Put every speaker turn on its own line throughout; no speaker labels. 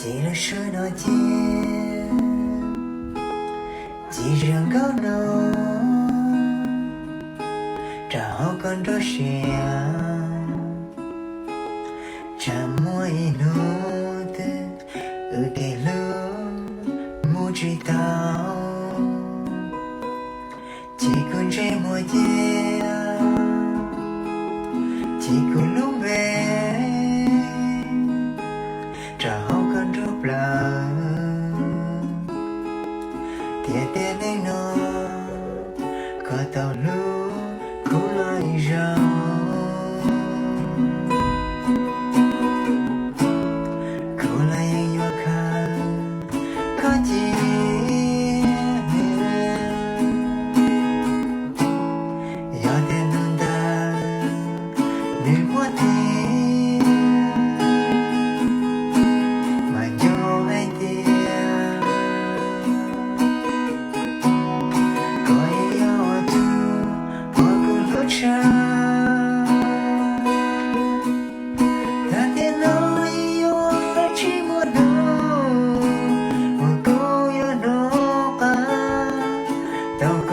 记了是那天，几人高楼，正好跟着夕阳，沉默一路的给路，不知道，几个这么夜，几个路呗，正好跟着不了。跌跌累累，可道路苦了一绕，苦了也要看见，要得能的绿我的，蛮有爱的。那天我已有了寂寞的，我够要弄吧，到够。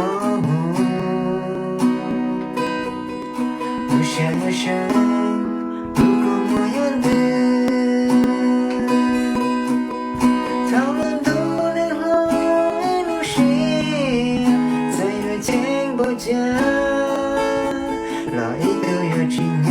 不想要想，不够模样的，讨论多年后一路行，才有见过家。老一个有情有。